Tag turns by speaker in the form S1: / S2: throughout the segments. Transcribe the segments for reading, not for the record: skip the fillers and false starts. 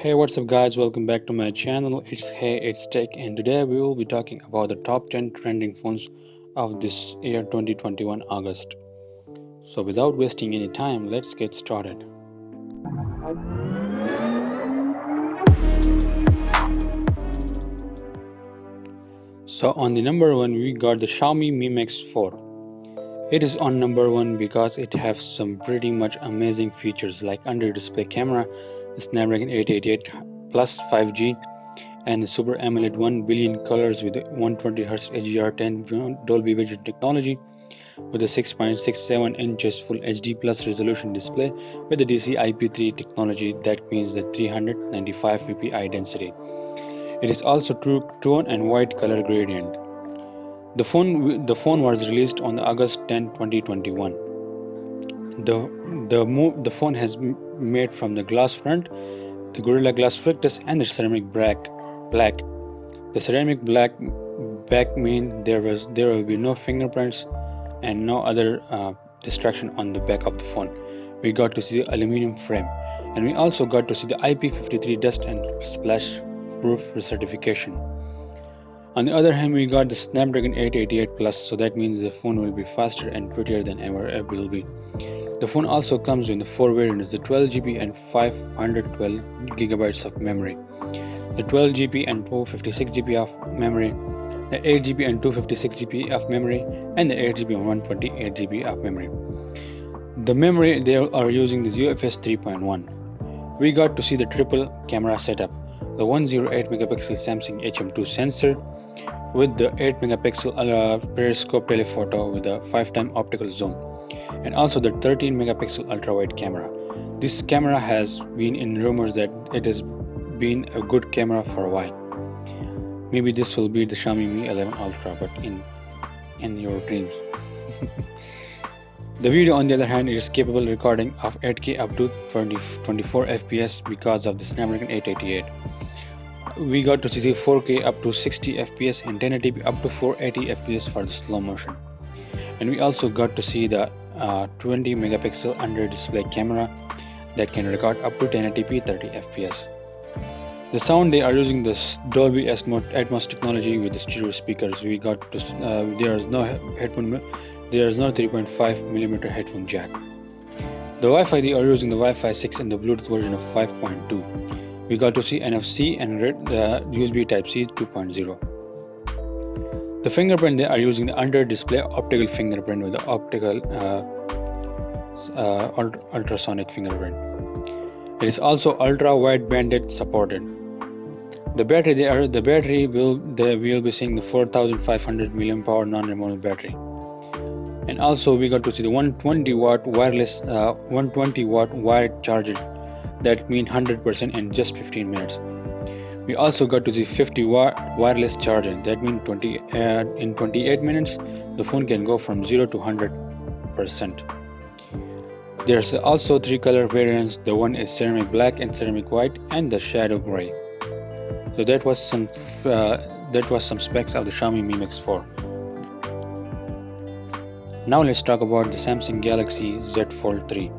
S1: Hey, what's up, guys? Welcome back to my channel. It's Tech, and today we will be talking about the top 10 trending phones of this year 2021 August. So, without wasting any time, let's get started. So, on the number one, we got the Xiaomi Mi Mix 4. It is on number one because it has some pretty much amazing features like under-display camera, the Snapdragon 888 plus 5G, and the Super AMOLED 1 billion colors with 120Hz HDR10 Dolby Vision technology, with a 6.67 inches Full HD Plus resolution display with the DC-IP3 technology, that means the 395 ppi density. It is also true tone and white color gradient. The phone was released on August 10, 2021. The phone has made from the glass front, the Gorilla Glass Victus, and the ceramic black. The ceramic black back means there will be no fingerprints and no other distraction on the back of the phone. We got to see the aluminum frame, and we also got to see the IP53 dust and splash proof certification. On the other hand, we got the Snapdragon 888 Plus, so that means the phone will be faster and prettier than ever it will be. The phone also comes with the 4 variants, the 12GB and 512GB of memory, the 12GB and 256GB of memory, the 8GB and 256GB of memory, and the 8GB and 128GB of memory. The memory, they are using the UFS 3.1. We got to see the triple camera setup, the 108 megapixel Samsung HM2 sensor with the 8 megapixel periscope telephoto with a 5x optical zoom, and also the 13 megapixel ultra wide camera. This camera has been in rumors that it has been a good camera for a while. Maybe this will be the Xiaomi Mi 11 Ultra, but in your dreams. The video, on the other hand, is capable recording of 8K up to 24 FPS because of the Snapdragon 888. We got to see 4K up to 60 FPS and 1080p up to 480 FPS for the slow motion. And we also got to see the 20 megapixel under display camera that can record up to 1080p 30 FPS. The sound, they are using this Dolby Atmos technology with the stereo speakers. We got to there is no 3.5mm headphone jack. The Wi-Fi, they are using the Wi-Fi 6 and the Bluetooth version of 5.2. We got to see NFC and USB Type-C 2.0. The fingerprint, they are using the under-display optical fingerprint with the optical ultrasonic fingerprint. It is also ultra-widebanded supported. The battery, we will be seeing the 4500 mAh non-removable battery. And also we got to see the 120 watt wired charger, that means 100% in just 15 minutes. We also got to see 50 watt wireless charging, that means in 28 minutes the phone can go from 0 to 100%. There's also 3 color variants. The one is ceramic black and ceramic white and the shadow gray. So that was some specs of the Xiaomi Mi Mix 4. Now let's talk about the Samsung Galaxy Z Fold 3.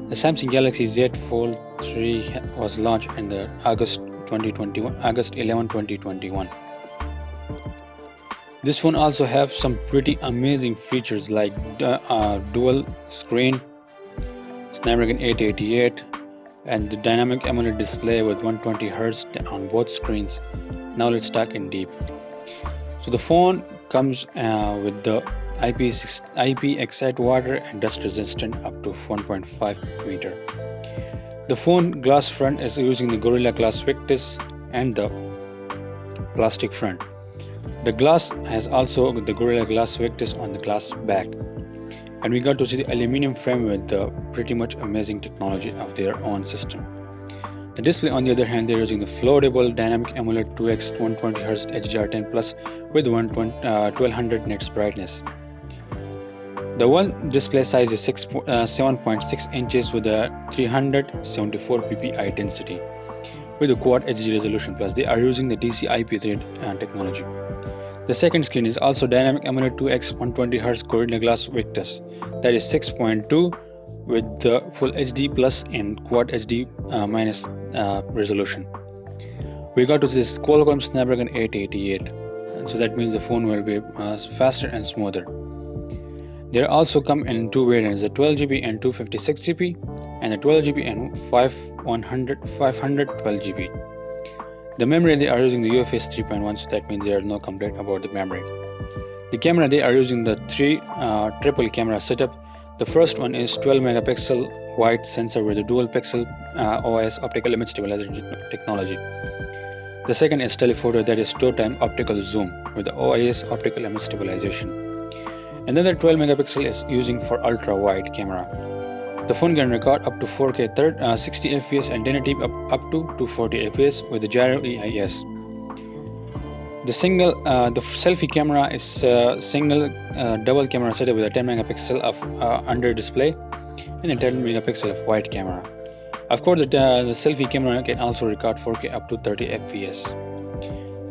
S1: The Samsung Galaxy Z Fold 3 was launched in the August 11, 2021. This phone also have some pretty amazing features like dual screen, Snapdragon 888, and the dynamic AMOLED display with 120Hz on both screens. Now let's talk in deep. So the phone comes with the IP68 water and dust resistant up to 1.5 meter. The phone glass front is using the Gorilla Glass Victus and the plastic front. The glass has also the Gorilla Glass Victus on the glass back. And we got to see the aluminum frame with the pretty much amazing technology of their own system. The display, on the other hand, they're using the floatable dynamic AMOLED 2x 120Hz HDR10 Plus with 1200 nits brightness. The one display size is 7.6 inches with a 374 ppi density with a Quad HD resolution plus. They are using the DC-IP3 technology. The second screen is also dynamic AMOLED 2x 120Hz Gorilla Glass Victus, that is 6.2 with the full HD plus and quad HD minus resolution. We got to this Qualcomm Snapdragon 888, so that means the phone will be faster and smoother. They also come in two variants, the 12GB and 256GB, and the 12GB and 512GB. The memory they are using the UFS 3.1, so that means there is no complaint about the memory. The camera they are using the triple camera setup. The first one is 12 megapixel wide sensor with a dual pixel OIS optical image stabilization technology. The second is telephoto, that is two time optical zoom with the OIS optical image stabilization. Another 12 megapixel is using for ultra wide camera. The phone can record up to 4K 60 fps and 1080p up to 240 fps with the gyro EIS. The selfie camera is single double camera setup with a 10 megapixel of under display and a 10 megapixel of wide camera. Of course, the selfie camera can also record 4K up to 30 fps.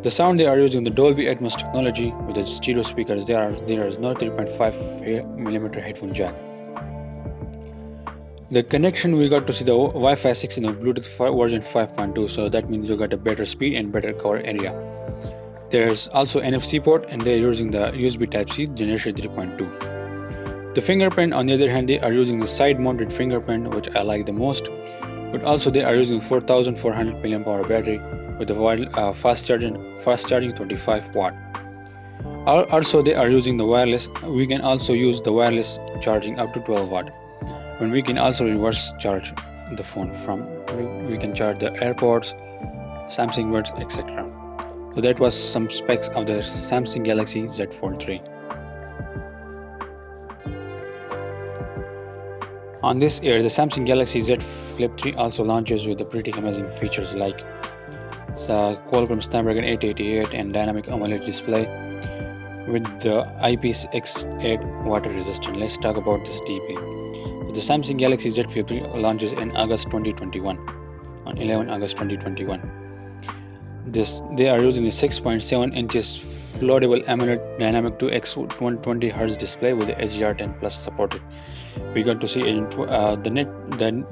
S1: The sound they are using the Dolby Atmos technology with the stereo speakers. There is no 3.5mm headphone jack. The connection, we got to see the Wi-Fi 6 in the Bluetooth version 5.2, so that means you got a better speed and better cover area. There is also NFC port and they are using the USB Type-C generation 3.2. The fingerprint, on the other hand, they are using the side-mounted fingerprint, which I like the most, but also they are using 4400 mAh battery with the fast charging 25 watt. Also they are using the wireless. We can also use the wireless charging up to 12 watt. When we can also reverse charge the phone we can charge the AirPods, Samsung Buds, etc. So that was some specs of the Samsung Galaxy Z Fold 3. On this year, the Samsung Galaxy Z Flip 3 also launches with the pretty amazing features like Qualcomm Snapdragon 888 and dynamic AMOLED display with the IPX8 water resistant. Let's talk about this deeply. The Samsung Galaxy Z Flip 3 launches in August 2021, on 11 August 2021. They are using a 6.7 inches floatable AMOLED dynamic 2x 120Hz display with the HDR10 Plus supported. We got to see the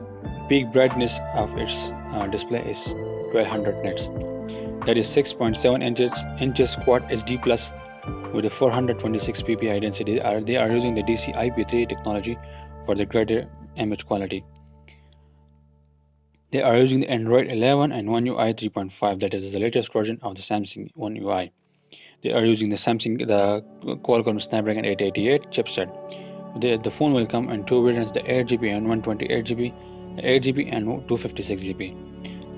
S1: peak brightness of its display is 1200 nits. That is 6.7 inches quad HD plus with a 426 ppi density. They are using the DCI-P3 technology for the greater image quality. They are using the Android 11 and One UI 3.5, that is the latest version of the Samsung One UI. They are using the Qualcomm Snapdragon 888 chipset. The phone will come in two variants, the 8GB and 128GB, 8GB and 256GB.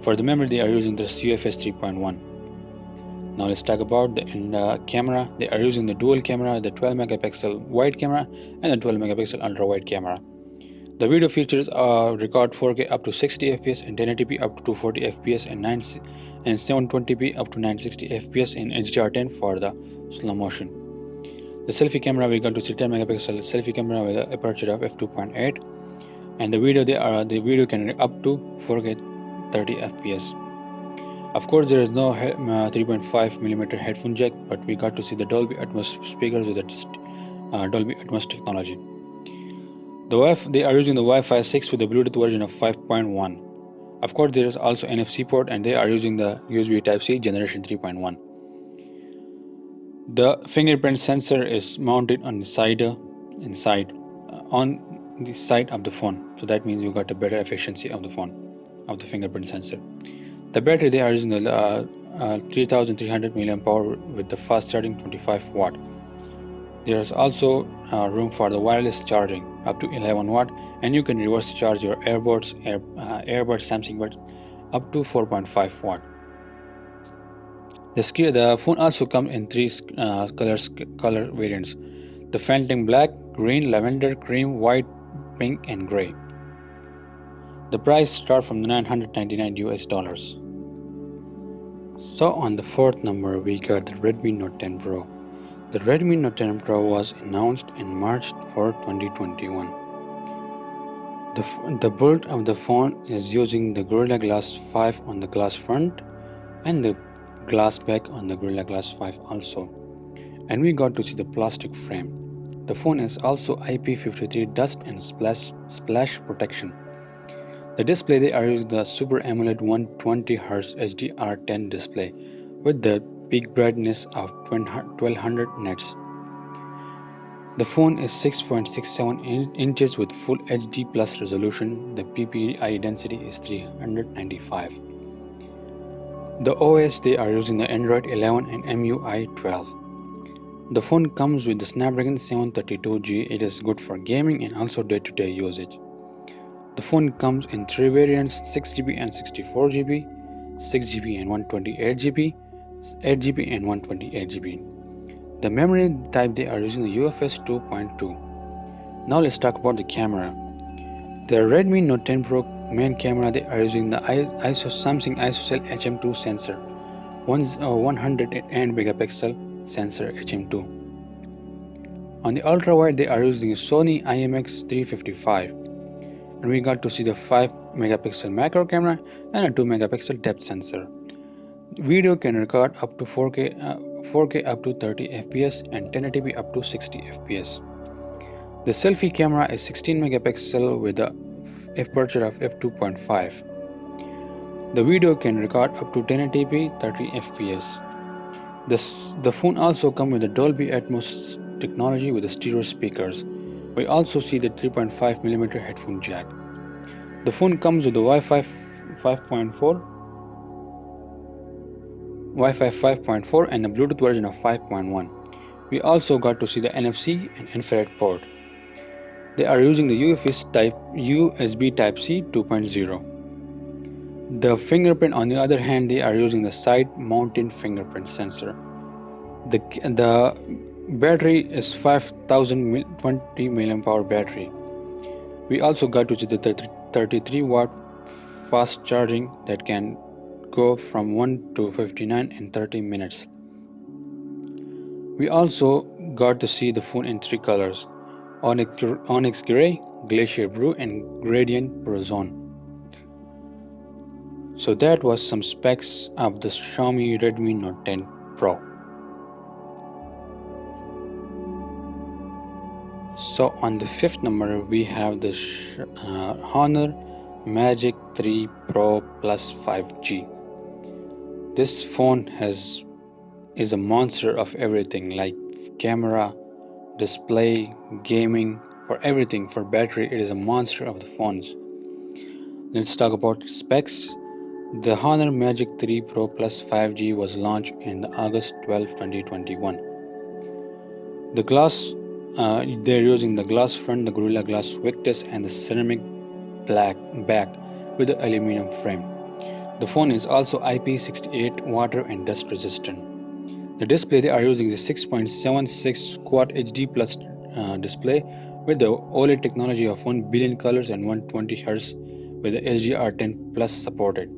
S1: For the memory, they are using the UFS 3.1. Now let's talk about the camera. They are using the dual camera, the 12 megapixel wide camera and the 12 megapixel ultra wide camera. The video features record 4K up to 60 fps and 1080p up to 240 fps and 720p up to 960 fps in HDR10 for the slow motion. The selfie camera, we got to see 10 megapixel selfie camera with an aperture of f2.8, and the video can up to 4K 30 fps. Of course, there is no 3.5mm headphone jack, but we got to see the Dolby Atmos speakers with the Dolby Atmos technology. They are using the Wi-Fi 6 with the Bluetooth version of 5.1. Of course, there is also NFC port, and they are using the USB Type-C generation 3.1. The fingerprint sensor is mounted on the side on the side of the phone, so that means you got a better efficiency of the fingerprint sensor. The battery, they are using the 3300 mAh with the fast charging 25 watt. There is also room for the wireless charging up to 11 watt, and you can reverse charge your AirBuds, Samsung Buds up to 4.5 watt. The phone also comes in three color variants: the Phantom Black, Green, Lavender, Cream, White, Pink, and Gray. The price starts from $999. So on the fourth number, we got the Redmi Note 10 Pro. The Redmi Note 10 Pro was announced in March 4, 2021. The build of the phone is using the Gorilla Glass 5 on the glass front and the glass back on the Gorilla Glass 5 also. And we got to see the plastic frame. The phone has also IP53 dust and splash protection. The display, they are using the Super AMOLED 120Hz HDR10 display with the peak brightness of 1200 nits. The phone is 6.67 inches with Full HD Plus resolution. The PPI density is 395. The OS, they are using the Android 11 and MUI 12. The phone comes with the Snapdragon 732G. It is good for gaming and also day-to-day usage. The phone comes in three variants: 6GB and 64GB, 6GB and 128GB, 8GB and 128GB. The memory type, they are using the UFS 2.2. Now let's talk about the camera. The Redmi Note 10 Pro main camera, they are using the Samsung ISOCELL HM2 sensor, 108 megapixel sensor HM2. On the ultra wide, they are using Sony IMX355, and we got to see the 5 megapixel macro camera and a 2 megapixel depth sensor. Video can record up to 4K up to 30 fps and 1080p up to 60 fps. The selfie camera is 16 megapixel with a aperture of f2.5. The video can record up to 1080p 30 fps. The phone also comes with the Dolby Atmos technology with the stereo speakers. We also see the 3.5mm headphone jack. The phone comes with the Wi-Fi 5.4 and the Bluetooth version of 5.1. We also got to see the NFC and infrared port. They are using the USB Type-C 2.0. The fingerprint, on the other hand, they are using the side-mounted fingerprint sensor. The battery is 5020 mAh battery. We also got to see the 33 watt fast charging that can go from 1 to 59 in 30 minutes. We also got to see the phone in three colors: Onyx Gray, Glacier Blue, and Gradient Brozone. So that was some specs of the Xiaomi Redmi Note 10 Pro. So on the fifth number, we have the Honor Magic 3 Pro Plus 5G. This phone is a monster of everything, like camera, display, gaming, for everything. For battery, it is a monster of the phones. Let's talk about specs. The Honor Magic 3 Pro Plus 5G was launched in August 12, 2021. The glass, they're using the glass front, the Gorilla Glass Victus, and the ceramic black back with the aluminum frame. The phone is also IP68 water and dust resistant. The display, they are using the 6.76 Quad HD Plus display with the OLED technology of 1 billion colors and 120 Hz with the HDR10 Plus supported.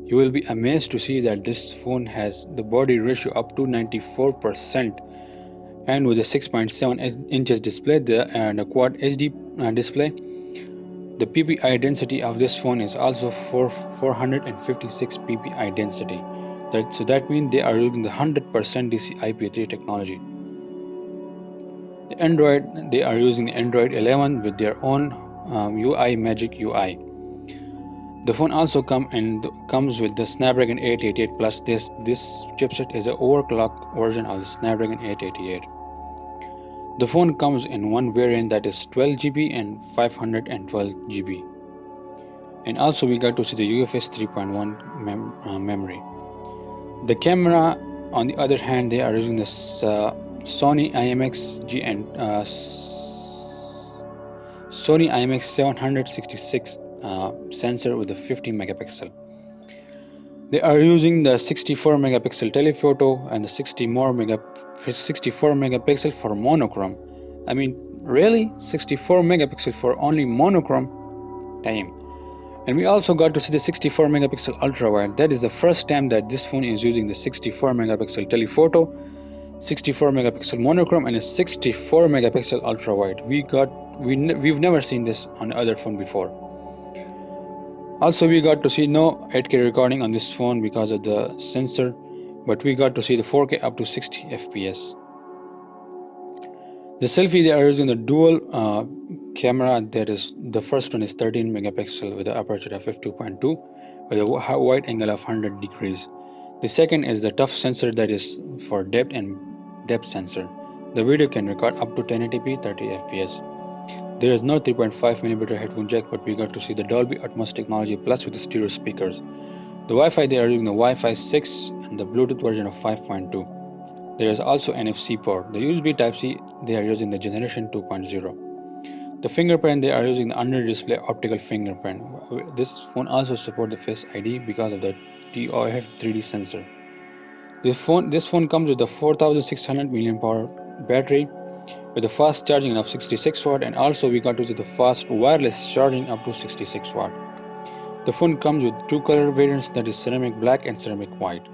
S1: You will be amazed to see that this phone has the body ratio up to 94%, and with a 6.7 inches display, the Quad HD display, the PPI density of this phone is also 456 PPI density. So that means they are using the 100% DCI-P3 technology. The Android, they are using Android 11 with their own UI Magic UI. The phone also comes with the Snapdragon 888 Plus. This chipset is an overclocked version of the Snapdragon 888. The phone comes in one variant, that is 12GB and 512GB. And also we got to see the UFS 3.1 memory. The camera, on the other hand, they are using this Sony IMX-G and Sony IMX766 sensor with a 50 megapixel. They are using the 64 megapixel telephoto and the 64 megapixel for monochrome. I mean, really? 64 megapixel for only monochrome? Damn. And we also got to see the 64 megapixel ultra wide. That is the first time that this phone is using the 64 megapixel telephoto, 64 megapixel monochrome, and a 64 megapixel ultra wide. We've never seen this on other phone before. Also, we got to see no 8K recording on this phone because of the sensor, but we got to see the 4K up to 60 fps. The selfie, they are using the dual camera. That is, the first one is 13 megapixel with an aperture of f2.2 with a wide angle of 100 degrees. The second is the tough sensor, that is for depth sensor. The video can record up to 1080p 30 fps. There is no 3.5mm headphone jack, but we got to see the Dolby Atmos technology plus with the stereo speakers. The Wi-Fi, they are using the Wi-Fi 6 and the Bluetooth version of 5.2. There is also NFC port. The USB Type-C, they are using the generation 2.0. The fingerprint, they are using the under-display optical fingerprint. This phone also supports the Face ID because of the TOF 3D sensor. This phone comes with a 4600 mAh battery with a fast charging of 66 watt, and also we got to see the fast wireless charging up to 66 watt. The phone comes with two color variants, that is ceramic black and ceramic white.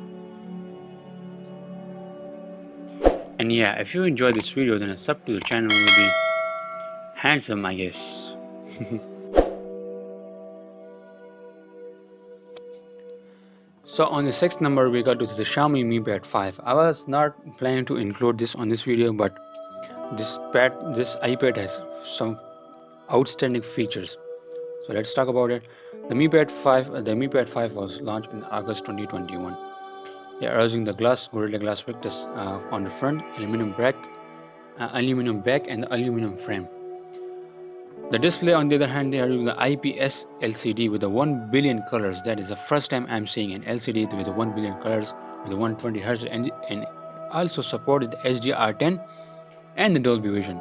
S1: And yeah, if you enjoyed this video, then a sub to the channel will be handsome, I guess. So on the sixth number, we got to the Xiaomi Mi Pad 5. I was not planning to include this on this video, but this iPad has some outstanding features. So let's talk about it. The Mi Pad 5 was launched in August 2021. They are using the Gorilla Glass Victus on the front, aluminum back, and the aluminum frame. The display, on the other hand, they are using the IPS LCD with the 1 billion colors. That is the first time I'm seeing an LCD with the 1 billion colors with the 120 Hz, and also supported the HDR10 and the Dolby Vision.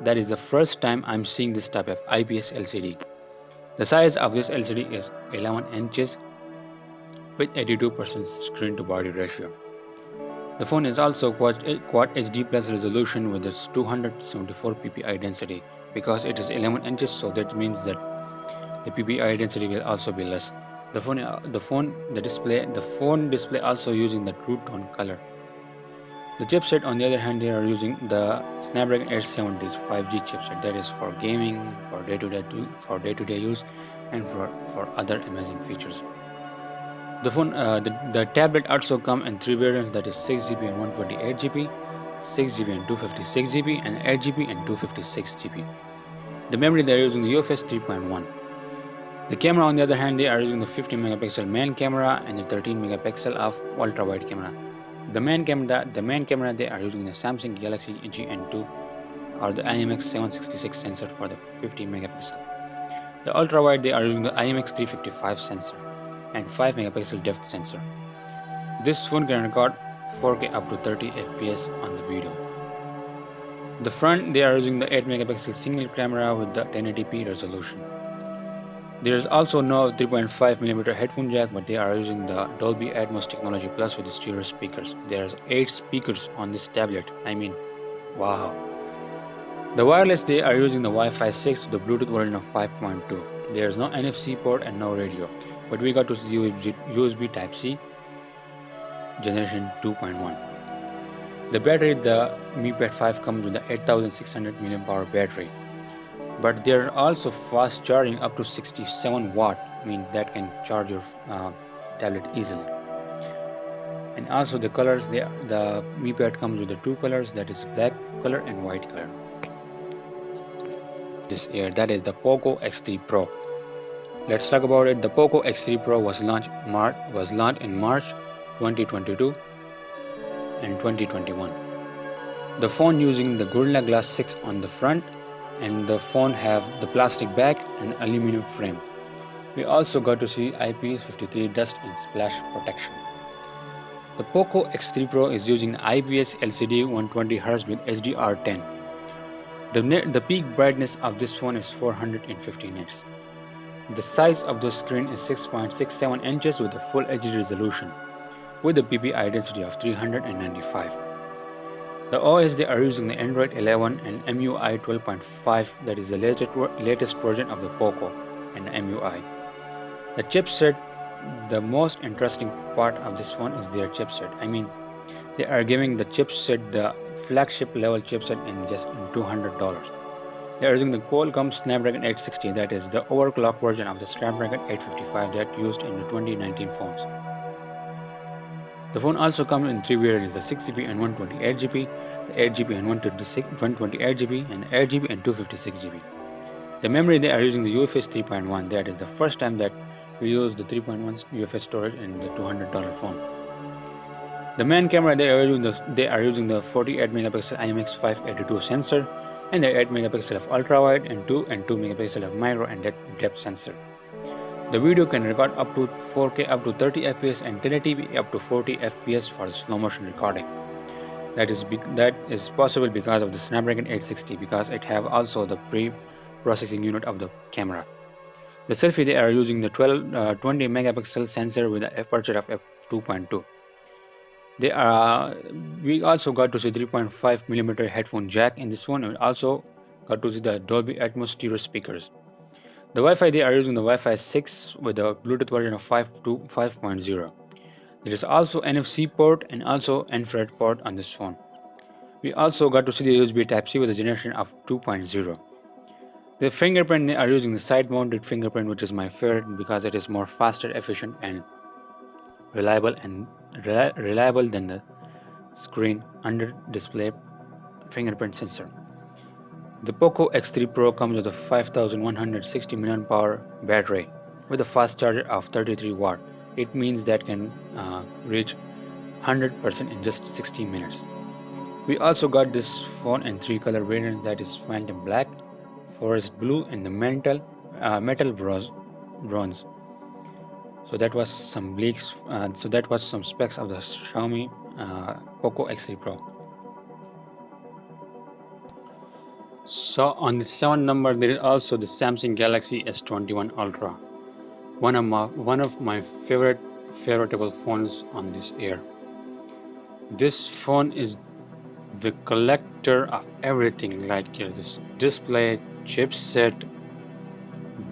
S1: That is the first time I'm seeing this type of IPS LCD. The size of this LCD is 11 inches with 82% screen to body ratio. The phone is also Quad HD plus resolution with its 274 ppi density. Because it is 11 inches, so that means that the ppi density will also be less. The phone display also using the True Tone color. The chipset, on the other hand, they are using the Snapdragon 870 5G chipset, that is for gaming, for day-to-day use, and for other amazing features. The tablet also come in three variants, that is 6GB and 128GB, 6GB and 256GB, and 8GB and 256GB. The memory, they are using the UFS 3.1. The camera, on the other hand, they are using the 50 megapixel main camera and the 13 megapixel of ultra wide camera. The main camera, they are using the Samsung Galaxy G-N2 or the IMX766 sensor for the 50 megapixel. The ultra wide, they are using the IMX355 sensor and 5 megapixel depth sensor. This phone can record 4K up to 30 fps on the video. The front, they are using the 8 megapixel single camera with the 1080p resolution. There is also no 3.5mm headphone jack, but they are using the Dolby Atmos technology plus with the stereo speakers. There's 8 speakers on this tablet. I mean, wow. The wireless, they are using the Wi-Fi 6 with the Bluetooth version of 5.2. There's no NFC port and no radio, but we got to see USB Type-C generation 2.1. The battery, the Mi Pad 5 comes with the 8600 mAh battery, but there are also fast charging up to 67 watt. I mean, that can charge your tablet easily. And also the colors, the Mi Pad comes with the two colors, that is black color and white color. This year, that is the Poco X3 Pro. Let's talk about it. The Poco X3 Pro was launched in March 2022 and 2021. The phone using the Gorilla Glass 6 on the front, and the phone have the plastic back and aluminum frame. We also got to see IP53 dust and splash protection. The Poco X3 Pro is using IPS LCD 120Hz with HDR10. The peak brightness of this phone is 450 nits. The size of the screen is 6.67 inches with a full HD resolution, with a ppi density of 395. The OS, they are using the Android 11 and MUI 12.5, that is the latest version of the Poco and the MUI. The chipset, the most interesting part of this phone is their chipset. I mean, they are giving the chipset, the flagship level chipset, in just $200. They are using the Qualcomm Snapdragon 860, that is the overclock version of the Snapdragon 855 that used in the 2019 phones. The phone also comes in three variants: the 6GB and 128GB, the 8GB and 128GB, and the 8GB and 256GB. The memory, they are using the UFS 3.1. That is the first time that we use the 3.1 UFS storage in the $200 phone. The main camera, they are using the 48 megapixel IMX582 sensor, and the 8 megapixel of ultra wide and 2 megapixel of micro and depth sensor. The video can record up to 4K up to 30 fps and 1080p up to 40 fps for the slow motion recording. That is possible because of the Snapdragon 860, because it have also the pre-processing unit of the camera. The selfie, they are using the 20 megapixel sensor with an aperture of f2.2. We also got to see 3.5 millimeter headphone jack in this one, and also got to see the Dolby Atmos stereo speakers. The Wi-Fi, they are using the Wi-Fi 6 with the Bluetooth version of 5.0. There is also NFC port and also infrared port on this phone. We also got to see the USB Type-C with a generation of 2.0. The fingerprint, they are using the side-mounted fingerprint, which is my favorite because it is more faster, efficient, and reliable than the screen under display fingerprint sensor. The Poco X3 Pro comes with a 5160 mAh battery with a fast charger of 33 watt. It means that can reach 100% in just 60 minutes. We also got this phone in three color variants, that is Phantom Black, Forest Blue, and the Metal Bronze. So that was some leaks. So that was some specs of the Xiaomi Poco X3 Pro. So on the 7th number, there is also the Samsung Galaxy S21 Ultra, one of my favoriteable phones on this year. This phone is the collector of everything, like this display, chipset,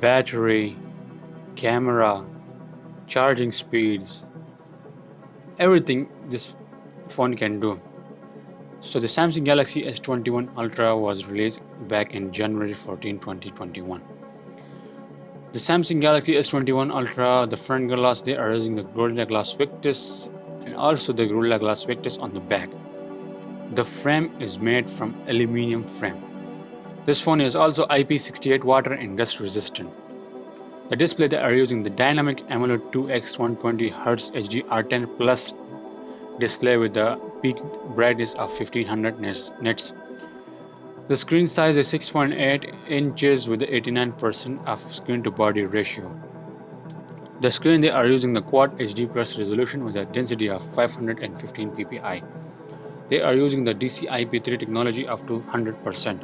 S1: battery, camera, charging speeds, everything this phone can do. So the Samsung Galaxy S21 Ultra was released back in January 14, 2021. The Samsung Galaxy S21 Ultra, the front glass, they are using the Gorilla Glass Victus and also the Gorilla Glass Victus on the back. The frame is made from aluminum frame. This phone is also IP68 water and dust resistant. The display, they are using the Dynamic AMOLED 2x 120Hz HDR10 Plus display with the peak brightness of 1500 nits. The screen size is 6.8 inches with 89% of screen to body ratio. The screen, they are using the Quad HD Plus resolution with a density of 515 ppi. They are using the DCI-P3 technology up to 100%.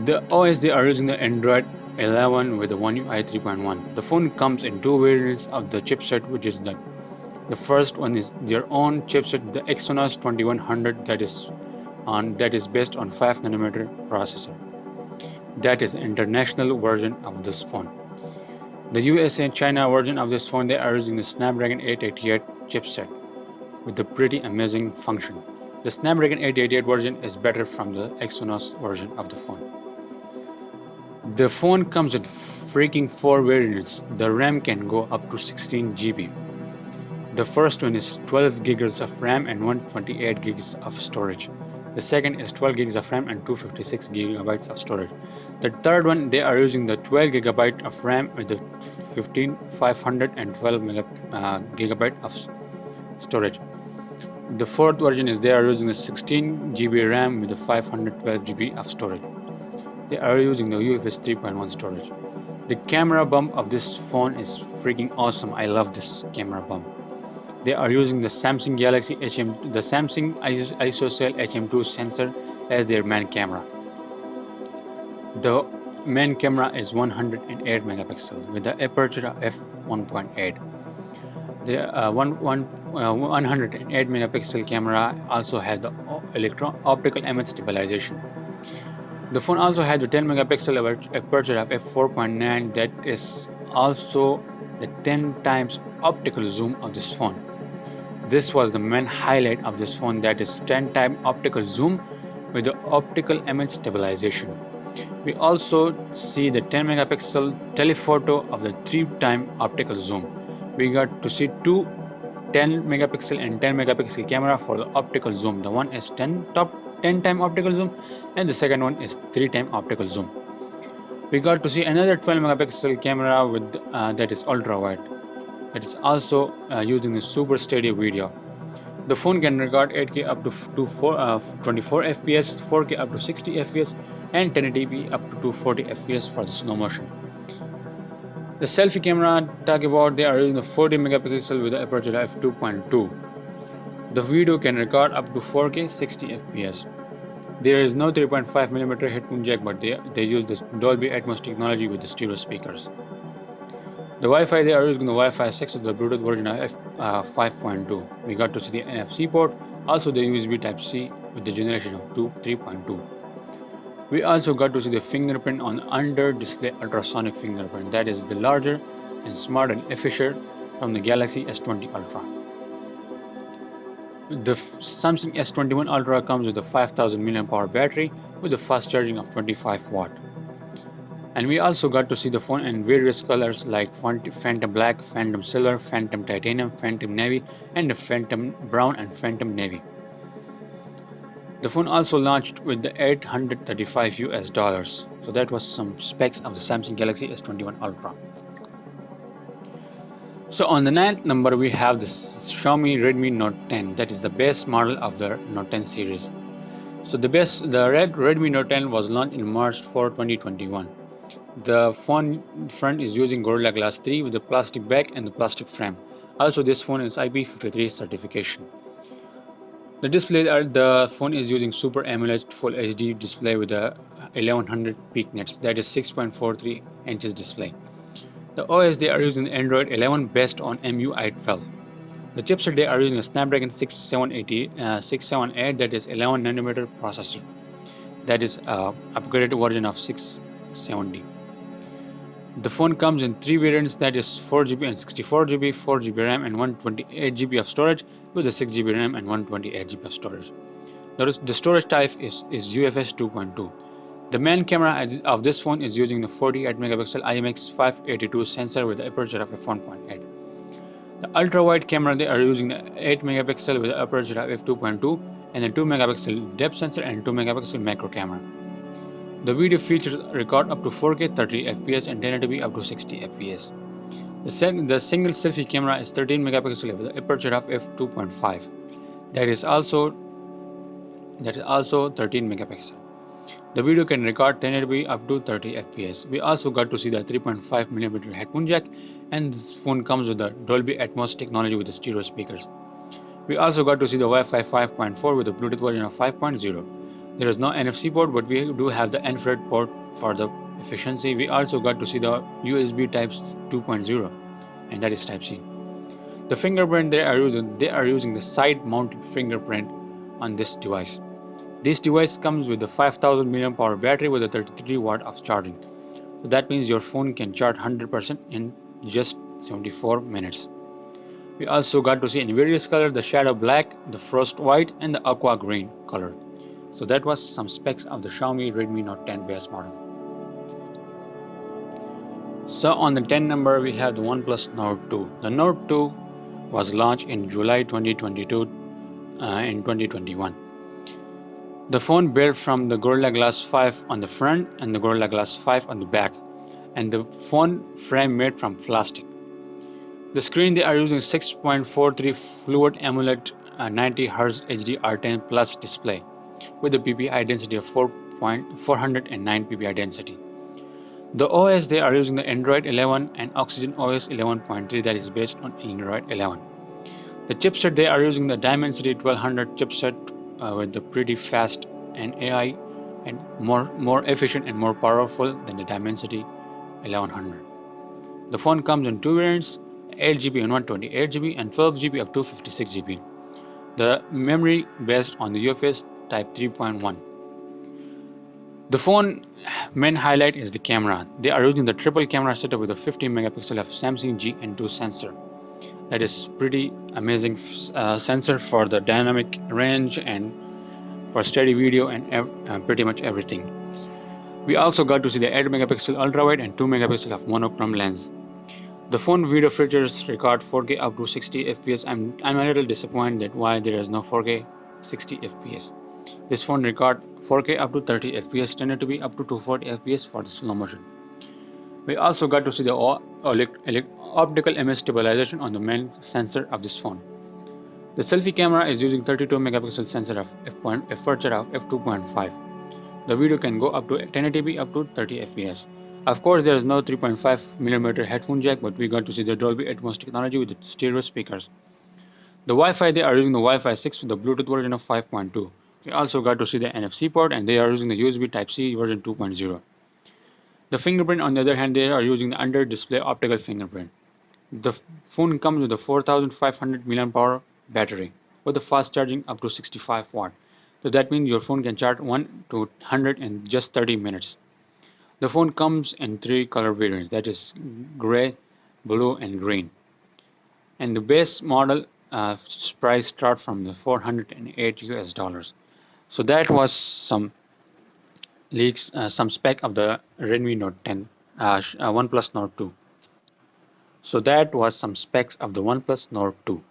S1: The OS, they are using the Android 11 with the One UI 3.1. The phone comes in two variants of the chipset, which is the first one is their own chipset, the Exynos 2100, that is based on 5nm processor. That is international version of this phone. The US and China version of this phone, they are using the Snapdragon 888 chipset with the pretty amazing function. The Snapdragon 888 version is better from the Exynos version of the phone. The phone comes with freaking 4 variants. The RAM can go up to 16GB. The first one is 12 gigs of RAM and 128 gigs of storage. The second is 12 gigs of RAM and 256 gigabytes of storage. The third one, they are using the 12 gigabyte of RAM with the 512 gigabyte of storage. The fourth version is they are using the 16GB RAM with the 512GB of storage. They are using the UFS 3.1 storage. The camera bump of this phone is freaking awesome. I love this camera bump. They are using the Samsung Galaxy the Samsung ISOCELL HM2 sensor as their main camera. The main camera is 108 megapixel with the aperture of f1.8. The 108 megapixel camera also had the optical image stabilization. The phone also had the 10 megapixel aperture of f4.9, that is also the 10 times optical zoom of this phone. This was the main highlight of this phone, that is 10 times optical zoom with the optical image stabilization. We also see the 10 megapixel telephoto of the 3 times optical zoom. We got to see two 10 megapixel and 10 megapixel camera for the optical zoom. The one is 10 time optical zoom, and the second one is 3 time optical zoom. We got to see another 12 megapixel camera with that is ultra wide. It is also using the super steady video. The phone can record 8K up to 24 FPS, 4K up to 60 FPS, and 1080p up to 240 FPS for the slow motion. The selfie camera talk about, they are using the 40 megapixel with the aperture f2.2. The video can record up to 4K 60 FPS. There is no 3.5mm headphone jack, but they use the Dolby Atmos technology with the stereo speakers. The Wi-Fi, they are using the Wi-Fi 6 with the Bluetooth version of 5.2. We got to see the NFC port, also the USB Type-C with the generation of 3.2. We also got to see the fingerprint on under-display ultrasonic fingerprint, that is the larger and smart and efficient from the Galaxy S20 Ultra. The Samsung S21 Ultra comes with a 5000 mAh battery with a fast charging of 25 watt. And we also got to see the phone in various colors like Phantom Black, Phantom Silver, Phantom Titanium, Phantom Navy, and the Phantom Brown and Phantom Navy. The phone also launched with the $835 US. So that was some specs of the Samsung Galaxy S21 Ultra. So on the 9th number we have the Xiaomi Redmi Note 10. That is the best model of the Note 10 series. So the Redmi Note 10 was launched in March 4, 2021. The phone front is using Gorilla Glass 3 with the plastic back and the plastic frame. Also, this phone is IP53 certification. The display, the phone is using Super AMOLED Full HD display with a 1100 peak nits, that is 6.43 inches display. The OS, they are using Android 11 based on MUI 12. The chipset, they are using a Snapdragon 678, that is 11 nanometer processor. That is upgraded version of 670. The phone comes in 3 variants, that is 4GB and 64GB, 4GB RAM and 128GB of storage with a 6GB RAM and 128GB of storage. The storage type is UFS 2.2. The main camera of this phone is using the 48 megapixel IMX582 sensor with the aperture of f1.8. The ultra wide camera, they are using the 8 megapixel with the aperture of f2.2 and the 2 megapixel depth sensor and 2 megapixel macro camera. The video features record up to 4K 30 FPS and 1080p up to 60 FPS. The single selfie camera is 13 megapixel with an aperture of f2.5. That is also 13 megapixel. The video can record 1080p up to 30 FPS. We also got to see the 3.5mm headphone jack, and this phone comes with the Dolby Atmos technology with the stereo speakers. We also got to see the Wi-Fi 5.4 with the Bluetooth version of 5.0. There is no NFC port, but we do have the infrared port for the efficiency. We also got to see the USB Type 2.0, and that is Type-C. The fingerprint, they are using the side-mounted fingerprint on this device. This device comes with the 5000 mAh battery with a 33 watt of charging. So that means your phone can charge 100% in just 74 minutes. We also got to see in various colors the shadow black, the frost white, and the aqua green color. So that was some specs of the Xiaomi Redmi Note 10 base model. So on the 10 number we have the OnePlus Nord 2. The Nord 2 was launched in July 2022 in 2021. The phone built from the Gorilla Glass 5 on the front and the Gorilla Glass 5 on the back, and the phone frame made from plastic. The screen, they are using 6.43 Fluid AMOLED 90Hz HD R10 Plus display with a PPI density of 409 PPI density. The OS, they are using the Android 11 and Oxygen OS 11.3, that is based on Android 11. The chipset, they are using the Dimensity 1200 chipset with the pretty fast and AI and more efficient and more powerful than the Dimensity 1100. The phone comes in 2 variants, 8GB and 128GB and 12GB up to 56GB. The memory based on the UFS Type 3.1. The phone main highlight is the camera. They are using the triple camera setup with a 50 megapixel of Samsung GN2 sensor. That is pretty amazing sensor for the dynamic range and for steady video and pretty much everything. We also got to see the 8 megapixel ultra wide and 2 megapixel of monochrome lens. The phone video features record 4K up to 60 FPS. I'm a little disappointed that why there is no 4K 60 FPS. This phone record 4K up to 30 FPS, tended to be up to 240 FPS for the slow motion. We also got to see the optical image stabilization on the main sensor of this phone. The selfie camera is using 32 megapixel sensor of aperture of f2.5. The video can go up to 1080p up to 30 fps. Of course, there is no 3.5mm headphone jack, but we got to see the Dolby Atmos technology with the stereo speakers. The Wi-Fi, they are using the Wi-Fi 6 with the Bluetooth version of 5.2. We also got to see the NFC port, and they are using the USB Type-C version 2.0. The fingerprint, on the other hand, they are using the under-display optical fingerprint. The phone comes with a 4500 mAh battery with a fast charging up to 65 watt. So that means your phone can charge 1 to 100 in just 30 minutes. The phone comes in three color variants, that is gray, blue and green. And the base model price start from the 408 US dollars. So that was some leaks, some spec of the Redmi Note 10, OnePlus Nord 2. So that was some specs of the OnePlus Nord 2.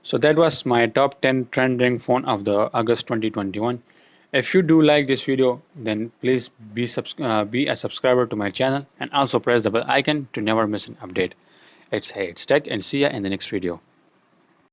S1: So that was my top 10 trending phone of the August 2021. If you do like this video, then please be a subscriber to my channel and also press the bell icon to never miss an update. It's Tech, and see ya in the next video.